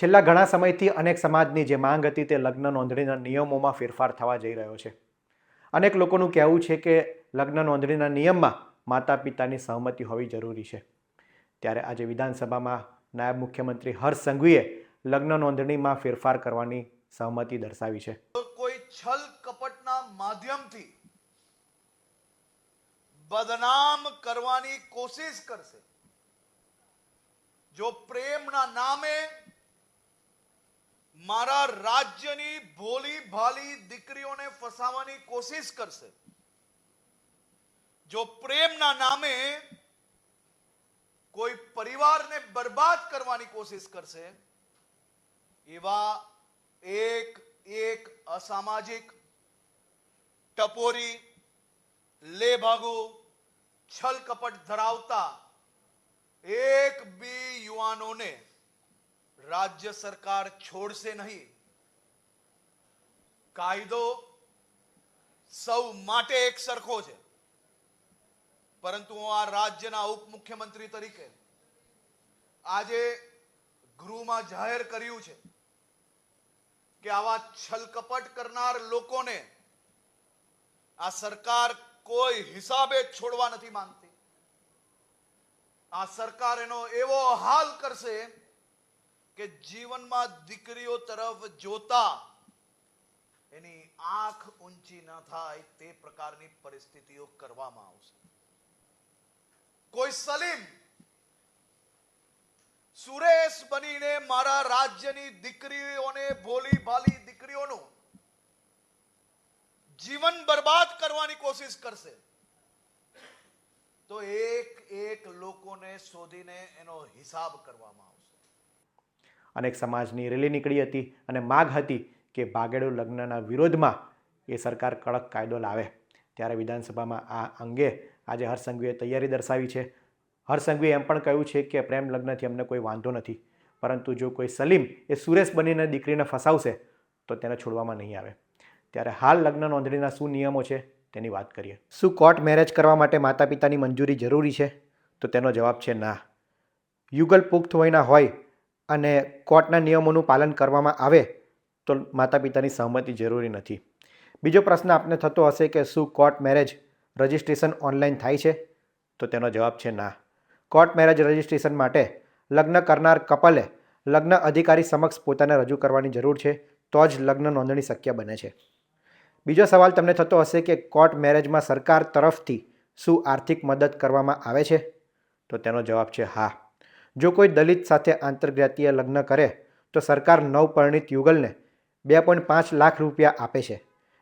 છેલ્લા ઘણા સમયથી અનેક સમાજની જે માંગ હતી તે લગ્ન નોંધણીના નિયમોમાં ફેરફાર થવા જઈ રહ્યો છે. અનેક લોકોનું કહેવું છે કે લગ્ન નોંધણીના નિયમમાં માતા પિતાની સહમતિ હોવી જરૂરી છે. ત્યારે આજે વિધાનસભામાં નાયબ મુખ્યમંત્રી હર્ષ સંઘવીએ લગ્ન નોંધણીમાં ફેરફાર કરવાની સહમતિ દર્શાવી છે. કોઈ છલ કપટના માધ્યમથી બદનામ કરવાની કોશિશ કરશે, જો પ્રેમના નામે મારા રાજ્યની ભોલી ભાલી દીકરીઓને ફસાવવાની કોશિશ કરશે, જો પ્રેમના નામે કોઈ પરિવારને બરબાદ કરવાની કોશિશ કરશે, એવા એક અસામાજિક, ટપોરી, લેભાગુ, છલ કપટ ધરાવતા એક બી યુવાનોને રાજ્ય સરકાર છોડશે નહીં. કાયદો સૌ માટે એક સરખો છે, પરંતુ હું આ રાજ્યના ઉપમુખ્યમંત્રી તરીકે આજે ગૃહમાં જાહેર કર્યું છે કે આવા છલકપટ કરનાર લોકોને આ સરકાર કોઈ હિસાબે છોડવા નથી માંગતી. આ સરકાર એનો એવો હાલ કરશે કે જીવનમાં દીકરીઓ તરફ જોતા એની આંખ ઊંચી ન થાય તે પ્રકારની પરિસ્થિતિઓ કરવામાં આવશે. કોઈ સલીમ સુરેશ બનીને મારા રાજ્યની દીકરીઓને, ભોલી ભાલી દીકરીઓનું જીવન બરબાદ કરવાની કોશિશ કરશે તો એક લોકોને શોધીને એનો હિસાબ કરવામાં આવશે. અનેક સમાજની રેલી નીકળી હતી અને માગ હતી કે ભાગેડુ લગ્નના વિરોધમાં એ સરકાર કડક કાયદો લાવે. ત્યારે વિધાનસભામાં આ અંગે આજે હર્ષ સંઘવીએ તૈયારી દર્શાવી છે. હર્ષ સંઘવીએ એમ પણ કહ્યું છે કે પ્રેમ લગ્નથી અમને કોઈ વાંધો નથી, પરંતુ જો કોઈ સલીમ એ સુરેશ બનીને દીકરીને ફસાવશે તો તેને છોડવામાં નહીં આવે. ત્યારે હાલ લગ્ન નોંધણીના શું નિયમો છે તેની વાત કરીએ. શું કોર્ટ મેરેજ કરવા માટે માતા પિતાની મંજૂરી જરૂરી છે? તો તેનો જવાબ છે ના. યુગલ પુખ્ત વયના હોય અને કોર્ટના નિયમોનું પાલન કરવામાં આવે તો માતા પિતાની સહમતિ જરૂરી નથી. બીજો પ્રશ્ન આપને થતો હશે કે શું કોર્ટ મેરેજ રજિસ્ટ્રેશન ઓનલાઈન થાય છે? તો તેનો જવાબ છે ના. કોર્ટ મેરેજ રજિસ્ટ્રેશન માટે લગ્ન કરનાર કપલે લગ્ન અધિકારી સમક્ષ પોતાને રજૂ કરવાની જરૂર છે, તો જ લગ્ન નોંધણી શક્ય બને છે. બીજો સવાલ તમને થતો હશે કે કોર્ટ મેરેજમાં સરકાર તરફથી શું આર્થિક મદદ કરવામાં આવે છે? તો તેનો જવાબ છે હા. જો કોઈ દલિત સાથે આંતરજ્ઞાતીય લગ્ન કરે તો સરકાર નવપરિણીત યુગલને 2.5 લાખ રૂપિયા આપે છે,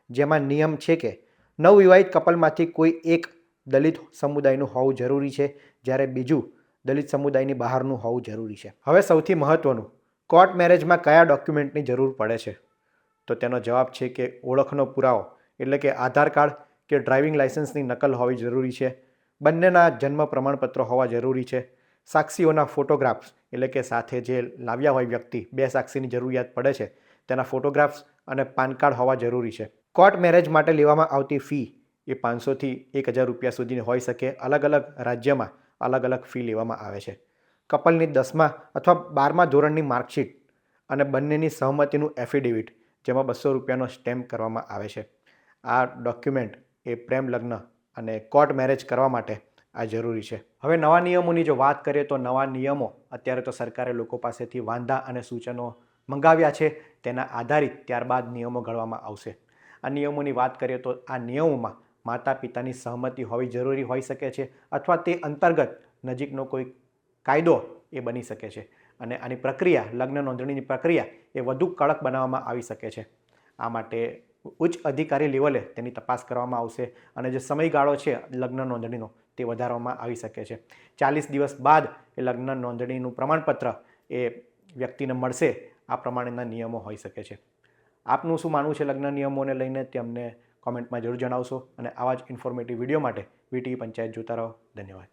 જેમાં નિયમ છે કે નવવિવાહિત કપલમાંથી કોઈ એક દલિત સમુદાયનું હોવું જરૂરી છે, જ્યારે બીજું દલિત સમુદાયની બહારનું હોવું જરૂરી છે. હવે સૌથી મહત્ત્વનું, કોર્ટ મેરેજમાં કયા ડોક્યુમેન્ટની જરૂર પડે છે? તો તેનો જવાબ છે કે ઓળખનો પુરાવો એટલે કે આધાર કાર્ડ કે ડ્રાઇવિંગ લાઇસન્સની નકલ હોવી જરૂરી છે, બંનેના જન્મ પ્રમાણપત્રો હોવા જરૂરી છે, સાક્ષીઓના ફોટોગ્રાફ્સ એટલે કે સાથે જે લાવ્યા હોય વ્યક્તિ, 2 સાક્ષીની જરૂરિયાત પડે છે, તેના ફોટોગ્રાફ્સ અને પાન કાર્ડ હોવા જરૂરી છે. કોર્ટ મેરેજ માટે લેવામાં આવતી ફી એ 500થી 1000 રૂપિયા સુધીની હોઈ શકે. અલગ અલગ રાજ્યમાં અલગ અલગ ફી લેવામાં આવે છે. કપલની 10મા અથવા 12મા ધોરણની માર્કશીટ અને બંનેની સહમતિનું એફિડેવિટ, જેમાં 200 રૂપિયાનો સ્ટેમ્પ કરવામાં આવે છે. આ ડોક્યુમેન્ટ એ પ્રેમ લગ્ન અને કોર્ટ મેરેજ કરવા માટે આ જરૂરી છે. હવે નવા નિયમોની જો વાત કરીએ તો નવા નિયમો અત્યારે તો સરકારે લોકો પાસેથી વાંધા અને સૂચનો મંગાવ્યા છે, તેના આધારિત ત્યારબાદ નિયમો ઘડવામાં આવશે. આ નિયમોની વાત કરીએ તો આ નિયમોમાં માતા પિતાની સહમતિ હોવી જરૂરી હોઈ શકે છે, અથવા તે અંતર્ગત નજીકનો કોઈ કાયદો એ બની શકે છે. અને આની પ્રક્રિયા, લગ્ન નોંધણીની પ્રક્રિયા એ વધુ કડક બનાવવામાં આવી શકે છે. આ માટે ઉચ્ચ અધિકારી લેવલે તેની તપાસ કરવામાં આવશે અને જે સમયગાળો છે લગ્ન નોંધણીનો તે વધારવામાં આવી શકે છે. 40 દિવસ બાદ એ લગ્ન નોંધણીનું પ્રમાણપત્ર એ વ્યક્તિને મળશે. આ પ્રમાણેના નિયમો હોઈ શકે છે. આપનું શું માનવું છે લગ્ન નિયમોને લઈને તે અમને કોમેન્ટમાં જરૂર જણાવશો અને આવા જ ઇન્ફોર્મેટિવ વિડીયો માટે વીટીવી પંચાયત જોતા રહો. ધન્યવાદ.